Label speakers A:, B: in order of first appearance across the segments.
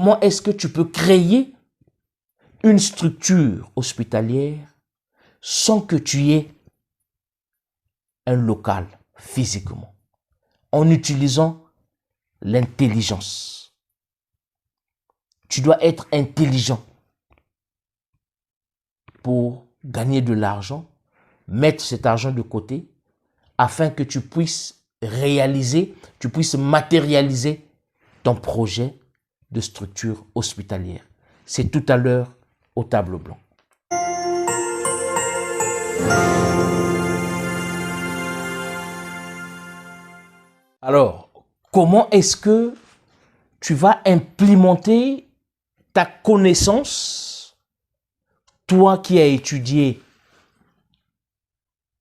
A: comment est-ce que tu peux créer une structure hospitalière sans que tu aies un local physiquement, en utilisant l'intelligence. Tu dois être intelligent pour gagner de l'argent, mettre cet argent de côté, afin que tu puisses réaliser, tu puisses matérialiser ton projet de structure hospitalière. C'est tout à l'heure au tableau blanc. Alors, comment est-ce que tu vas implémenter ta connaissance, toi qui as étudié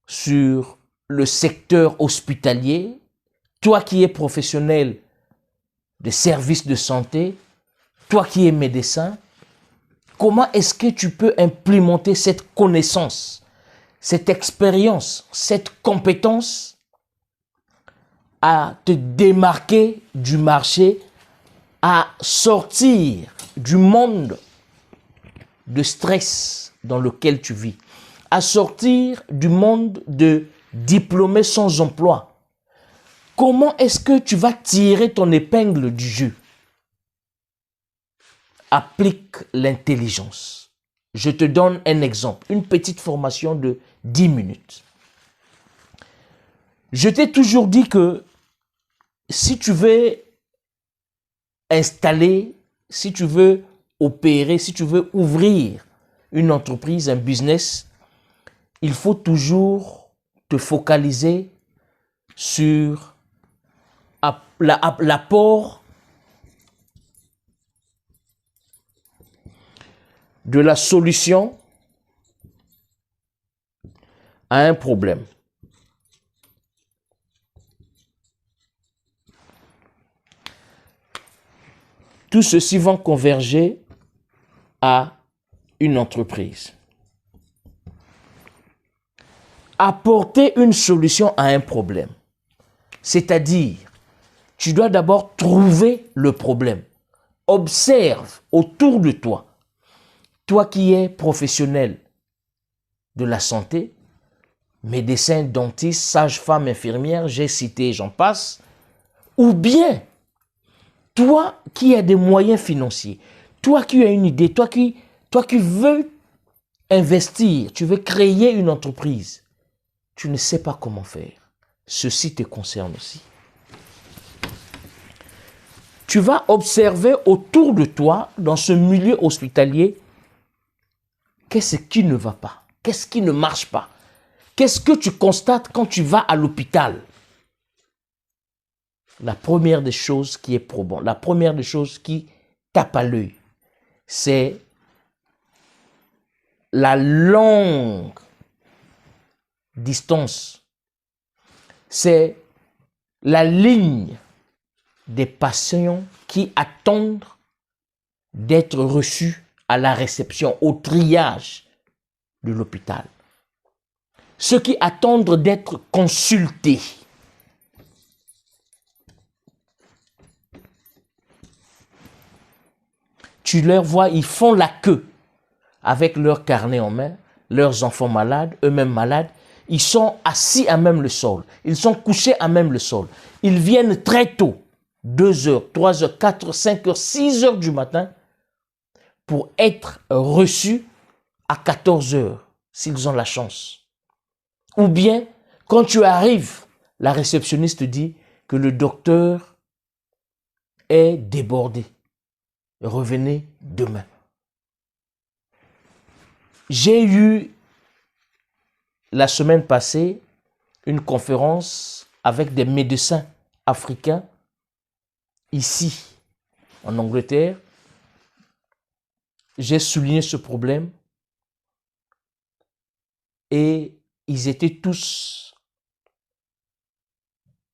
A: sur le secteur hospitalier, toi qui es professionnel des services de santé, toi qui es médecin, comment est-ce que tu peux implémenter cette connaissance, cette expérience, cette compétence à te démarquer du marché, à sortir du monde de stress dans lequel tu vis, à sortir du monde de diplômés sans emploi? Comment est-ce que tu vas tirer ton épingle du jeu? Applique l'intelligence. Je te donne un exemple, une petite formation de 10 minutes. Je t'ai toujours dit que si tu veux installer, si tu veux opérer, si tu veux ouvrir une entreprise, un business, il faut toujours te focaliser sur l'apport de la solution à un problème. Tout ceci va converger à une entreprise. Apporter une solution à un problème, c'est-à-dire, tu dois d'abord trouver le problème. Observe autour de toi, toi qui es professionnel de la santé, médecin, dentiste, sage-femme, infirmière, j'ai cité, j'en passe, ou bien toi qui as des moyens financiers, toi qui as une idée, toi qui veux investir, tu veux créer une entreprise, tu ne sais pas comment faire. Ceci te concerne aussi. Tu vas observer autour de toi, dans ce milieu hospitalier, qu'est-ce qui ne va pas, qu'est-ce qui ne marche pas, qu'est-ce que tu constates quand tu vas à l'hôpital. La première des choses qui est probante, la première des choses qui tape à l'œil, c'est la longue distance, c'est la ligne des patients qui attendent d'être reçus à la réception, au triage de l'hôpital. Ceux qui attendent d'être consultés. Tu leur vois, ils font la queue avec leur carnet en main, leurs enfants malades, eux-mêmes malades. Ils sont assis à même le sol. Ils sont couchés à même le sol. Ils viennent très tôt, 2 heures, 3 heures, 4 heures, 5 heures, 6 heures du matin pour être reçus à 14 heures, s'ils ont la chance. Ou bien, quand tu arrives, la réceptionniste dit que le docteur est débordé. Revenez demain. J'ai eu la semaine passée une conférence avec des médecins africains ici en Angleterre. J'ai souligné ce problème et ils étaient tous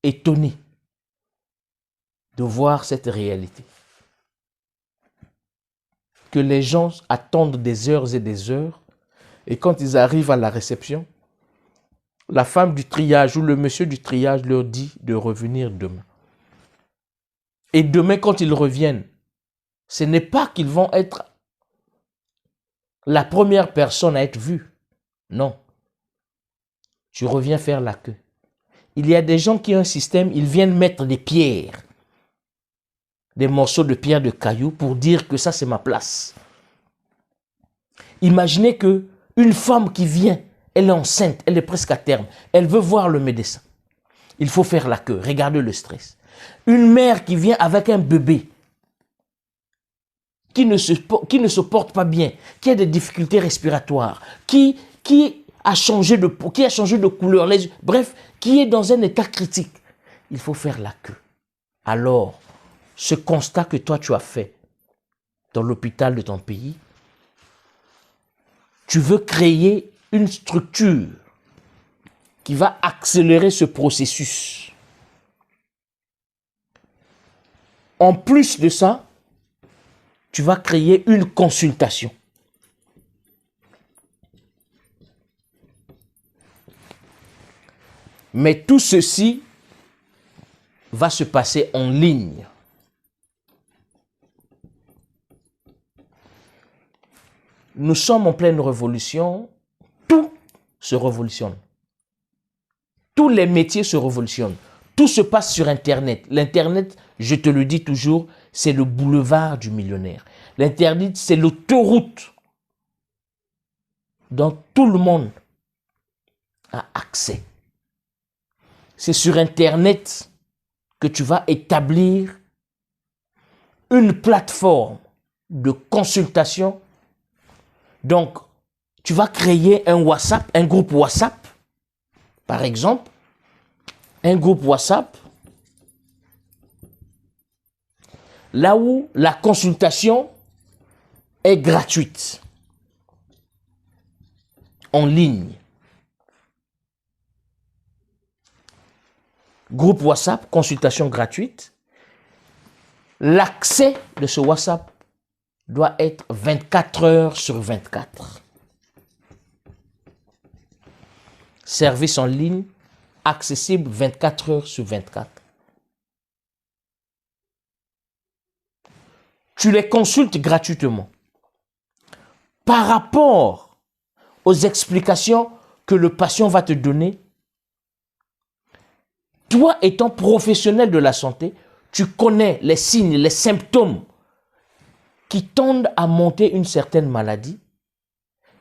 A: étonnés de voir cette réalité. Que les gens attendent des heures et des heures et quand ils arrivent à la réception, la femme du triage ou le monsieur du triage leur dit de revenir demain. Et demain, quand ils reviennent, ce n'est pas qu'ils vont être la première personne à être vue. Non. Tu reviens faire la queue. Il y a des gens qui ont un système, ils viennent mettre des pierres, des morceaux de pierre, de cailloux, pour dire que ça, c'est ma place. Imaginez que une femme qui vient, elle est enceinte, elle est presque à terme, elle veut voir le médecin. Il faut faire la queue, regardez le stress. Une mère qui vient avec un bébé, qui ne se porte pas bien, qui a des difficultés respiratoires, qui a changé de peau, qui a changé de couleur, bref, qui est dans un état critique, il faut faire la queue. Alors, ce constat que toi tu as fait dans l'hôpital de ton pays, tu veux créer une structure qui va accélérer ce processus. En plus de ça, tu vas créer une consultation. Mais tout ceci va se passer en ligne. Nous sommes en pleine révolution, tout se révolutionne. Tous les métiers se révolutionnent. Tout se passe sur Internet. L'Internet, je te le dis toujours, c'est le boulevard du millionnaire. L'Internet, c'est l'autoroute dont tout le monde a accès. C'est sur Internet que tu vas établir une plateforme de consultation. Donc, tu vas créer un WhatsApp, un groupe WhatsApp, par exemple, un groupe WhatsApp, là où la consultation est gratuite, en ligne. Groupe WhatsApp, consultation gratuite. L'accès de ce WhatsApp doit être 24 heures sur 24. Service en ligne, accessible 24 heures sur 24. Tu les consultes gratuitement. Par rapport aux explications que le patient va te donner, toi étant professionnel de la santé, tu connais les signes, les symptômes qui tendent à monter une certaine maladie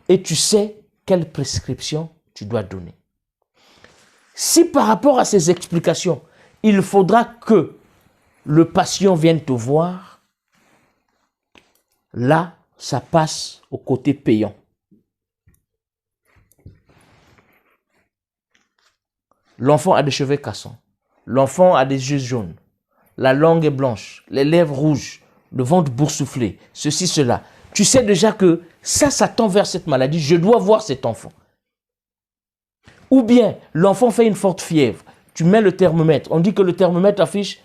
A: et tu sais quelle prescription tu dois donner. Si par rapport à ces explications, il faudra que le patient vienne te voir, là, ça passe au côté payant. L'enfant a des cheveux cassants. L'enfant a des yeux jaunes. La langue est blanche. Les lèvres rouges. Le ventre boursouflé. Ceci, cela. Tu sais déjà que ça tend vers cette maladie. Je dois voir cet enfant. Ou bien, l'enfant fait une forte fièvre. Tu mets le thermomètre. On dit que le thermomètre affiche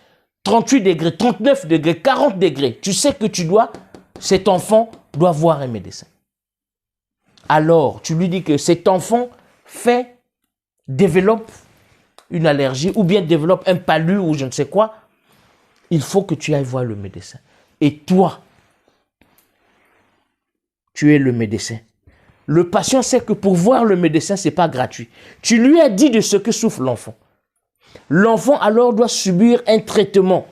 A: 38 degrés, 39 degrés, 40 degrés. Tu sais que cet enfant doit voir un médecin. Alors, tu lui dis que cet enfant développe une allergie ou bien développe un palu ou je ne sais quoi. Il faut que tu ailles voir le médecin. Et toi, tu es le médecin. Le patient sait que pour voir le médecin, ce n'est pas gratuit. Tu lui as dit de ce que souffre l'enfant. L'enfant alors doit subir un traitement.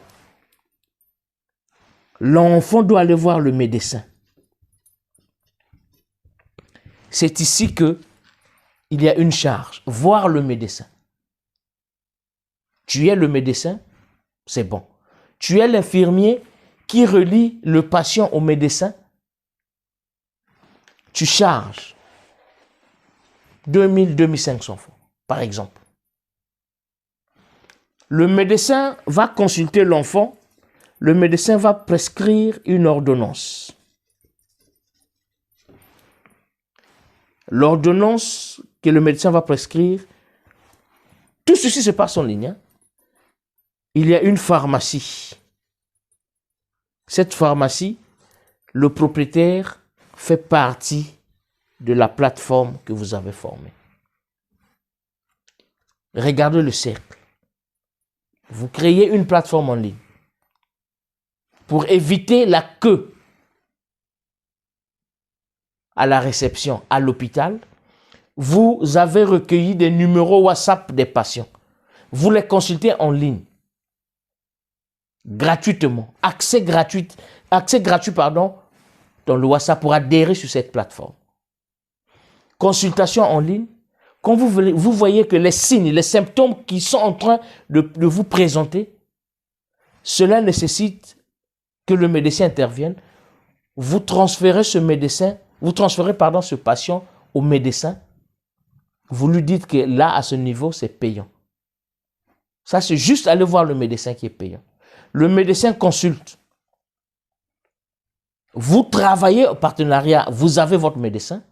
A: L'enfant doit aller voir le médecin. C'est ici qu'il y a une charge. Voir le médecin. Tu es le médecin, c'est bon. Tu es l'infirmier qui relie le patient au médecin. Tu charges 2000, 2500 francs, par exemple. Le médecin va consulter l'enfant. Le médecin va prescrire une ordonnance. L'ordonnance que le médecin va prescrire, tout ceci se passe en ligne. Hein? Il y a une pharmacie. Cette pharmacie, le propriétaire fait partie de la plateforme que vous avez formée. Regardez le cercle. Vous créez une plateforme en ligne pour éviter la queue. à la réception, à l'hôpital, vous avez recueilli des numéros WhatsApp des patients. Vous les consultez en ligne, gratuitement. Accès gratuit, dans le WhatsApp pour adhérer sur cette plateforme. Consultation en ligne. Quand vous voyez que les signes, les symptômes qui sont en train de vous présenter, cela nécessite que le médecin intervienne. Vous transférez ce patient au médecin. Vous lui dites que là, à ce niveau, c'est payant. Ça, c'est juste aller voir le médecin qui est payant. Le médecin consulte. Vous travaillez en partenariat. Vous avez votre médecin,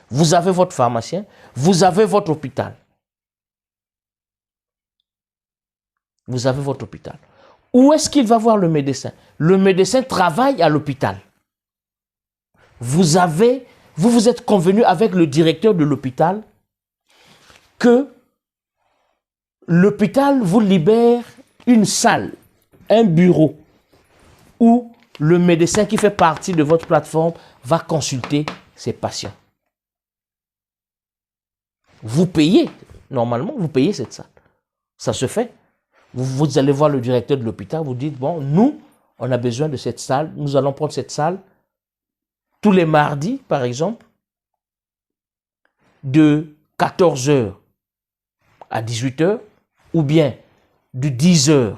A: vous avez votre pharmacien, vous avez votre hôpital. Vous avez votre hôpital. Où est-ce qu'il va voir le médecin? Le médecin travaille à l'hôpital. Vous vous êtes convenu avec le directeur de l'hôpital que l'hôpital vous libère une salle, un bureau, où le médecin qui fait partie de votre plateforme va consulter ses patients. Vous payez, normalement, vous payez cette salle. Ça se fait. Vous allez voir le directeur de l'hôpital, vous dites, bon, nous, on a besoin de cette salle, nous allons prendre cette salle tous les mardis, par exemple, de 14 h à 18 h, ou bien de 10 h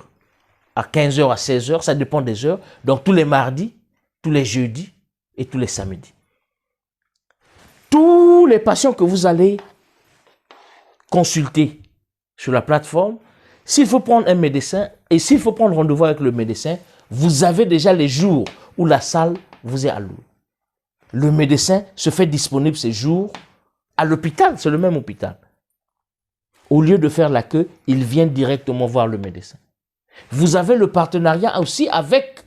A: à 15 h à 16 h, ça dépend des heures. Donc tous les mardis, tous les jeudis et tous les samedis. Tous les patients que vous allez consulter sur la plateforme, s'il faut prendre un médecin et s'il faut prendre rendez-vous avec le médecin, vous avez déjà les jours où la salle vous est allouée. Le médecin se fait disponible ces jours à l'hôpital, c'est le même hôpital. Au lieu de faire la queue, il vient directement voir le médecin. Vous avez le partenariat aussi avec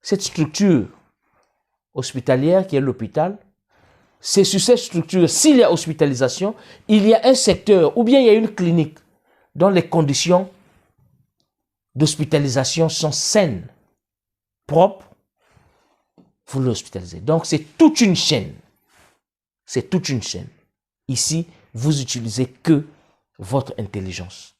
A: cette structure hospitalière qui est l'hôpital. C'est sur cette structure, s'il y a hospitalisation, il y a un secteur ou bien il y a une clinique dont les conditions d'hospitalisation sont saines, propres, vous l'hospitalisez. Donc c'est toute une chaîne. C'est toute une chaîne. Ici, vous utilisez que votre intelligence.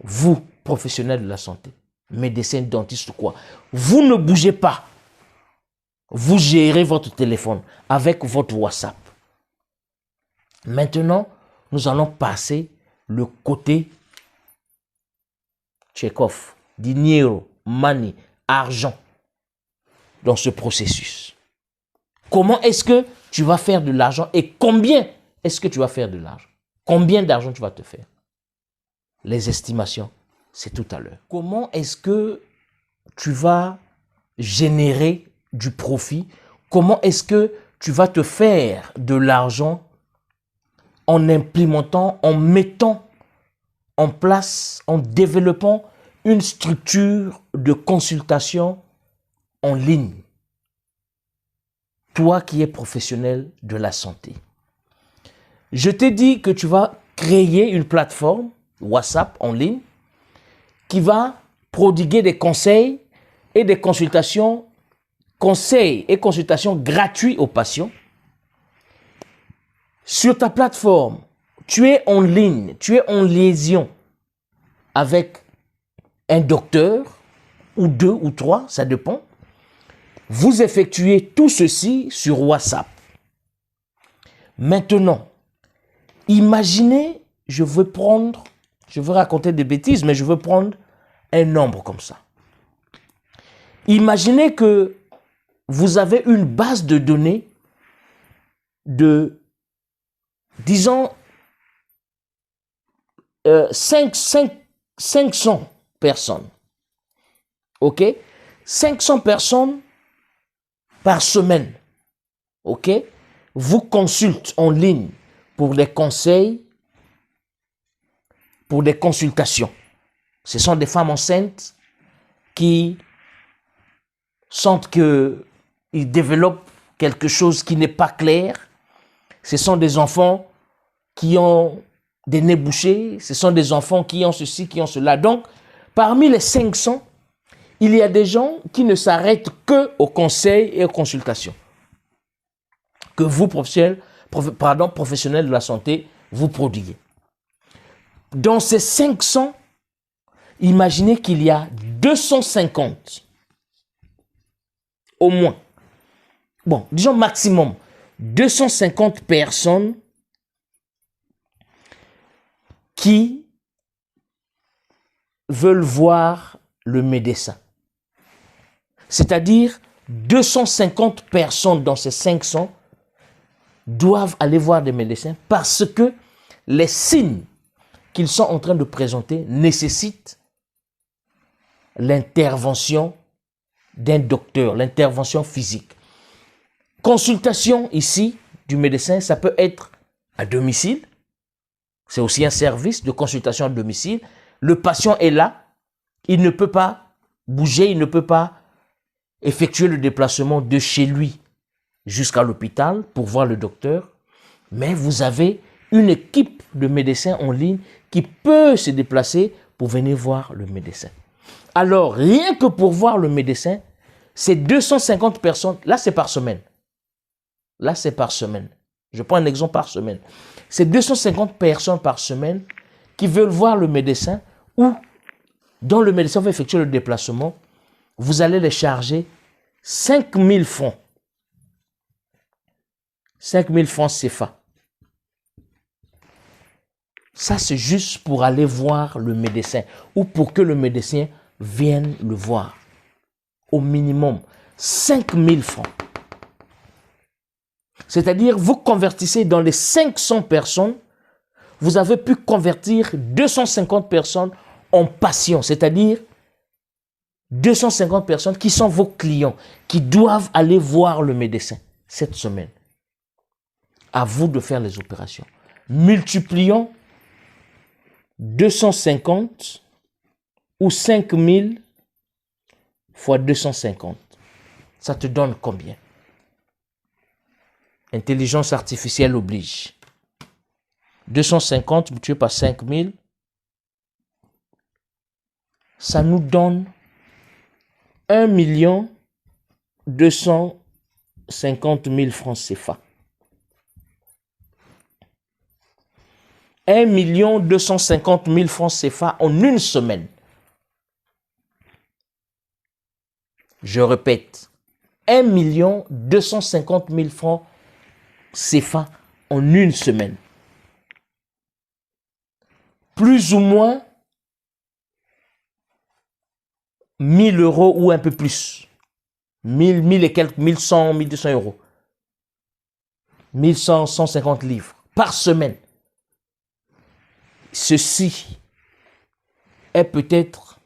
A: Vous, professionnels de la santé, médecin, dentiste ou quoi, vous ne bougez pas. Vous gérez votre téléphone avec votre WhatsApp. Maintenant, nous allons passer le côté Tchekhov, dinero, money, argent dans ce processus. Comment est-ce que tu vas faire de l'argent et combien est-ce que tu vas faire de l'argent? Combien d'argent tu vas te faire? Les estimations, c'est tout à l'heure. Comment est-ce que tu vas générer du profit? Comment est-ce que tu vas te faire de l'argent en implémentant, en mettant en place, en développant une structure de consultation en ligne? Toi qui es professionnel de la santé. Je t'ai dit que tu vas créer une plateforme WhatsApp en ligne qui va prodiguer des conseils et des consultations, gratuits aux patients. Sur ta plateforme, tu es en ligne, tu es en liaison avec un docteur, ou deux ou trois, ça dépend. Vous effectuez tout ceci sur WhatsApp. Maintenant, imaginez, je veux raconter des bêtises, mais je veux prendre un nombre comme ça. Imaginez que vous avez une base de données de, disons, 500 personnes. OK? 500 personnes par semaine. OK? Vous consultent en ligne pour des conseils, pour des consultations. Ce sont des femmes enceintes qui sentent qu'ils développent quelque chose qui n'est pas clair. Ce sont des enfants qui ont des nez bouchés. Ce sont des enfants qui ont ceci, qui ont cela. Donc, parmi les 500, il y a des gens qui ne s'arrêtent que aux conseils et aux consultations que vous, professionnels de la santé, vous prodiguez. Dans ces 500, imaginez qu'il y a 250, au moins, bon, disons maximum, 250 personnes qui veulent voir le médecin. C'est-à-dire 250 personnes dans ces 500 doivent aller voir des médecins parce que les signes qu'ils sont en train de présenter nécessitent l'intervention d'un docteur, l'intervention physique. Consultation ici du médecin, ça peut être à domicile. C'est aussi un service de consultation à domicile. Le patient est là, il ne peut pas bouger, il ne peut pas effectuer le déplacement de chez lui jusqu'à l'hôpital pour voir le docteur, mais vous avez une équipe de médecins en ligne qui peut se déplacer pour venir voir le médecin. Alors, rien que pour voir le médecin, c'est 250 personnes, là c'est par semaine. Là c'est par semaine. Je prends un exemple par semaine. C'est 250 personnes par semaine qui veulent voir le médecin ou dont le médecin va effectuer le déplacement, vous allez les charger 5 000 francs. 5 000 francs CFA. Ça, c'est juste pour aller voir le médecin ou pour que le médecin vienne le voir. Au minimum, 5 000 francs. C'est-à-dire, vous convertissez dans les 500 personnes, vous avez pu convertir 250 personnes en patients, c'est-à-dire 250 personnes qui sont vos clients, qui doivent aller voir le médecin cette semaine. À vous de faire les opérations. Multiplions 250 ou 5000 fois 250. Ça te donne combien? Intelligence artificielle oblige. 250 multiplié par 5000, ça nous donne 1 250 000 francs CFA. 1 250 000 francs CFA en une semaine. Je répète, 1 250 000 francs CFA en une semaine. Plus ou moins 1 000 euros ou un peu plus. 1000 et quelques, 1100, 1200 euros. 1100, 150 livres par semaine. Ceci est peut-être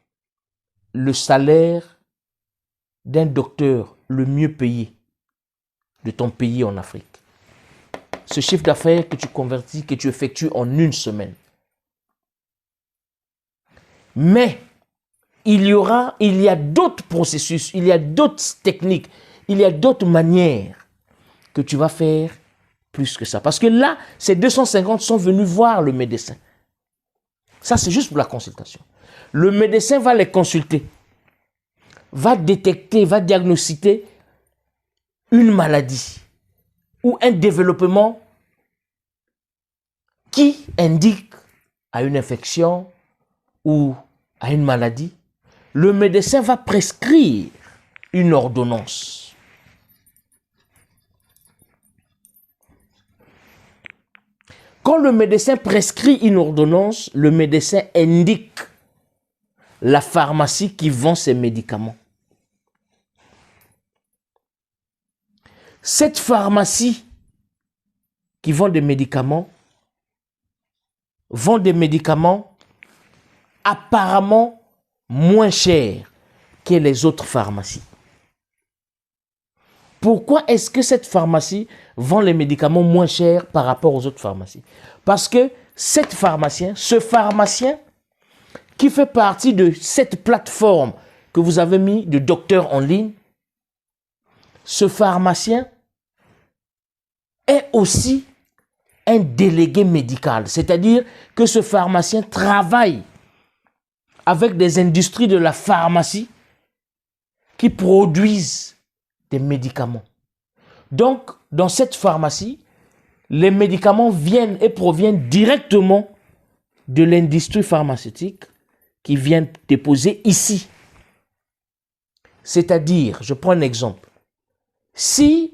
A: le salaire d'un docteur le mieux payé de ton pays en Afrique. Ce chiffre d'affaires que tu convertis, que tu effectues en une semaine. Mais il y a d'autres processus, il y a d'autres techniques, il y a d'autres manières que tu vas faire plus que ça. Parce que là, ces 250 sont venus voir le médecin. Ça, c'est juste pour la consultation. Le médecin va les consulter, va détecter, va diagnostiquer une maladie ou un développement qui indique à une infection ou à une maladie. Le médecin va prescrire une ordonnance. Quand le médecin prescrit une ordonnance, le médecin indique la pharmacie qui vend ces médicaments. Cette pharmacie qui vend des médicaments apparemment moins chers que les autres pharmacies. Pourquoi est-ce que cette pharmacie vend les médicaments moins chers par rapport aux autres pharmacies? Parce que ce pharmacien qui fait partie de cette plateforme que vous avez mis de docteurs en ligne, ce pharmacien est aussi un délégué médical. C'est-à-dire que ce pharmacien travaille avec des industries de la pharmacie qui produisent des médicaments. Donc, dans cette pharmacie, les médicaments viennent et proviennent directement de l'industrie pharmaceutique qui vient déposer ici. C'est-à-dire, je prends un exemple. Si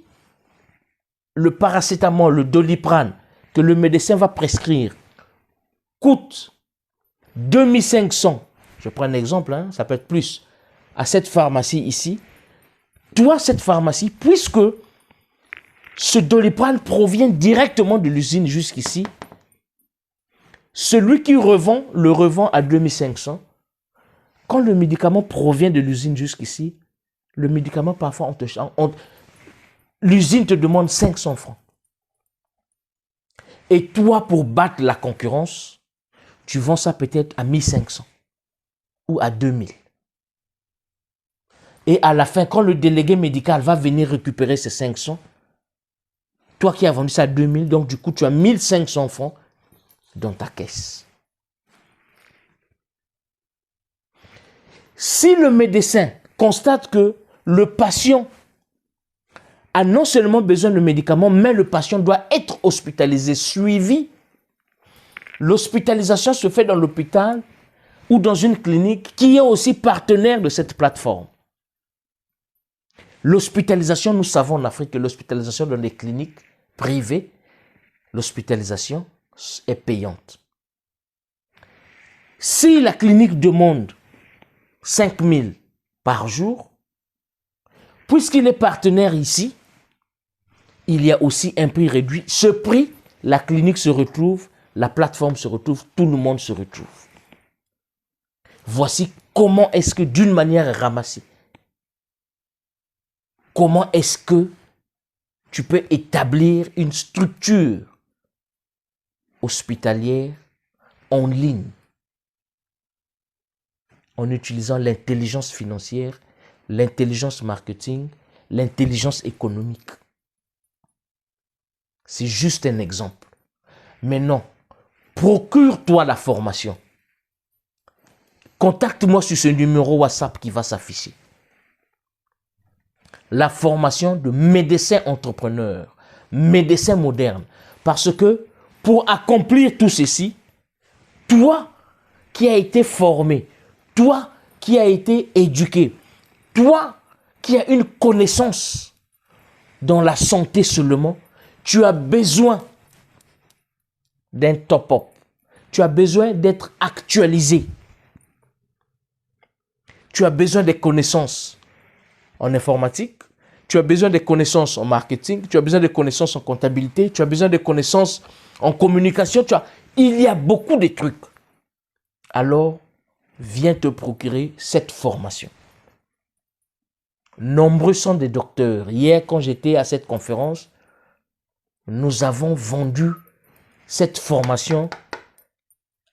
A: le paracétamol, le Doliprane, que le médecin va prescrire, coûte 2500, je prends un exemple, hein, ça peut être plus, à cette pharmacie ici, toi, cette pharmacie, puisque ce Doliprane provient directement de l'usine jusqu'ici, celui qui revend, le revend à 2500. Quand le médicament provient de l'usine jusqu'ici, le médicament, parfois, l'usine te demande 500 francs. Et toi, pour battre la concurrence, tu vends ça peut-être à 1500 ou à 2000. Et à la fin, quand le délégué médical va venir récupérer ces 500, toi qui as vendu ça à 2000, donc du coup, tu as 1500 francs dans ta caisse. Si le médecin constate que le patient a non seulement besoin de médicaments, mais le patient doit être hospitalisé, suivi, l'hospitalisation se fait dans l'hôpital ou dans une clinique qui est aussi partenaire de cette plateforme. L'hospitalisation, nous savons en Afrique que l'hospitalisation dans les cliniques privées, l'hospitalisation est payante. Si la clinique demande 5 000 par jour, puisqu'il est partenaire ici, il y a aussi un prix réduit. Ce prix, la clinique se retrouve, la plateforme se retrouve, tout le monde se retrouve. Voici comment est-ce que d'une manière ramassée, comment est-ce que tu peux établir une structure hospitalière en ligne en utilisant l'intelligence financière, l'intelligence marketing, l'intelligence économique. C'est juste un exemple. Maintenant, procure-toi la formation. Contacte-moi sur ce numéro WhatsApp qui va s'afficher. La formation de médecin entrepreneur, médecin moderne. Parce que pour accomplir tout ceci, toi qui as été formé, toi qui as été éduqué, toi qui as une connaissance dans la santé seulement, tu as besoin d'un top-up. Tu as besoin d'être actualisé. Tu as besoin des connaissances en informatique, tu as besoin des connaissances en marketing, tu as besoin des connaissances en comptabilité, tu as besoin des connaissances en communication. Il y a beaucoup de trucs. Alors, viens te procurer cette formation. Nombreux sont des docteurs. Hier, quand j'étais à cette conférence, nous avons vendu cette formation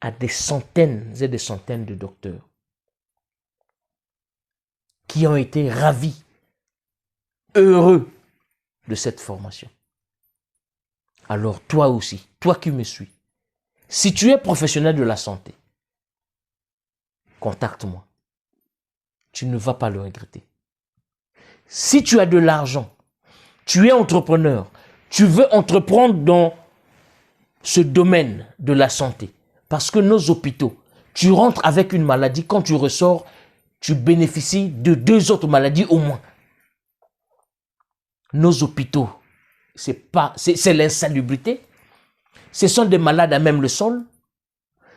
A: à des centaines et des centaines de docteurs qui ont été ravis, heureux de cette formation. Alors toi aussi, toi qui me suis, si tu es professionnel de la santé, contacte-moi. Tu ne vas pas le regretter. Si tu as de l'argent, tu es entrepreneur, tu veux entreprendre dans ce domaine de la santé, parce que nos hôpitaux, tu rentres avec une maladie, quand tu ressors, tu bénéficies de 2 autres maladies au moins. Nos hôpitaux, c'est l'insalubrité. Ce sont des malades à même le sol.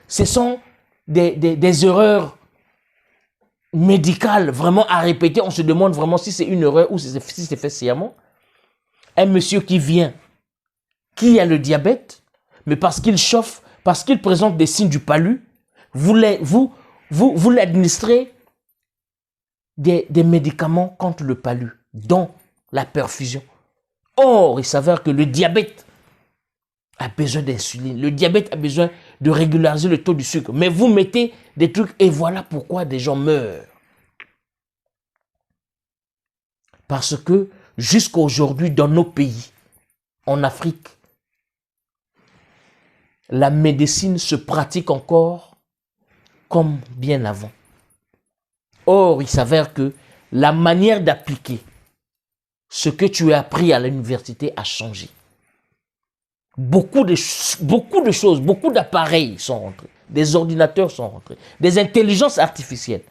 A: Ce sont des erreurs médicales vraiment à répéter. On se demande vraiment si c'est une erreur ou si c'est fait sciemment. Un monsieur qui vient, qui a le diabète, mais parce qu'il chauffe, parce qu'il présente des signes du palu, vous l'administrez des médicaments contre le palu, dont la perfusion. Or, il s'avère que le diabète a besoin d'insuline. Le diabète a besoin de régulariser le taux du sucre. Mais vous mettez des trucs et voilà pourquoi des gens meurent. Parce que jusqu'à aujourd'hui, dans nos pays, en Afrique, la médecine se pratique encore comme bien avant. Or, il s'avère que la manière d'appliquer ce que tu as appris à l'université a changé. Beaucoup de choses, beaucoup d'appareils sont rentrés. Des ordinateurs sont rentrés. Des intelligences artificielles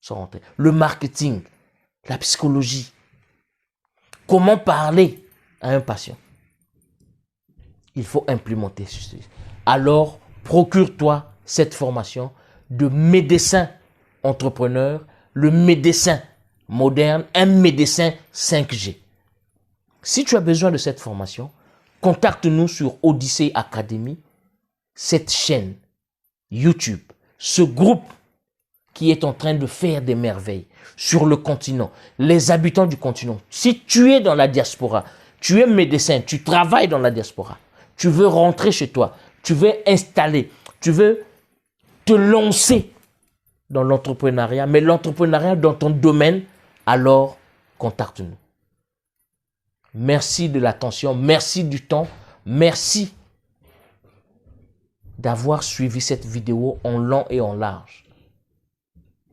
A: sont rentrées. Le marketing, la psychologie. Comment parler à un patient? Il faut implémenter ceci. Alors, procure-toi cette formation de médecin entrepreneur, le médecin moderne, un médecin 5G. Si tu as besoin de cette formation, contacte-nous sur Odyssey Academy, cette chaîne YouTube, ce groupe qui est en train de faire des merveilles sur le continent, les habitants du continent. Si tu es dans la diaspora, tu es médecin, tu travailles dans la diaspora, tu veux rentrer chez toi, tu veux installer, tu veux te lancer dans l'entrepreneuriat, mais l'entrepreneuriat dans ton domaine, alors contacte-nous. Merci de l'attention, merci du temps, merci d'avoir suivi cette vidéo en long et en large.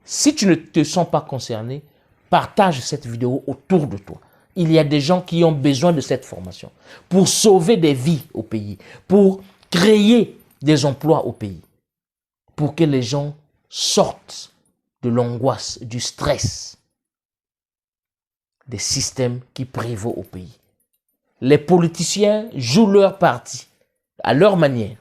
A: Si tu ne te sens pas concerné, partage cette vidéo autour de toi. Il y a des gens qui ont besoin de cette formation pour sauver des vies au pays, pour créer des emplois au pays, pour que les gens sortent de l'angoisse, du stress, des systèmes qui prévaut au pays. Les politiciens jouent leur partie à leur manière.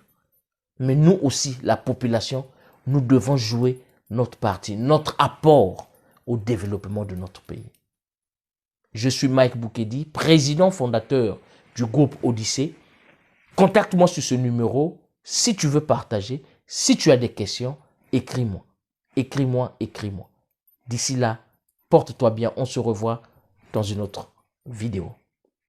A: Mais nous aussi, la population, nous devons jouer notre partie, notre apport au développement de notre pays. Je suis Mike Boukedi, président fondateur du groupe Odyssey. Contacte-moi sur ce numéro si tu veux partager. Si tu as des questions, écris-moi. Écris-moi, écris-moi. D'ici là, porte-toi bien. On se revoit dans une autre vidéo.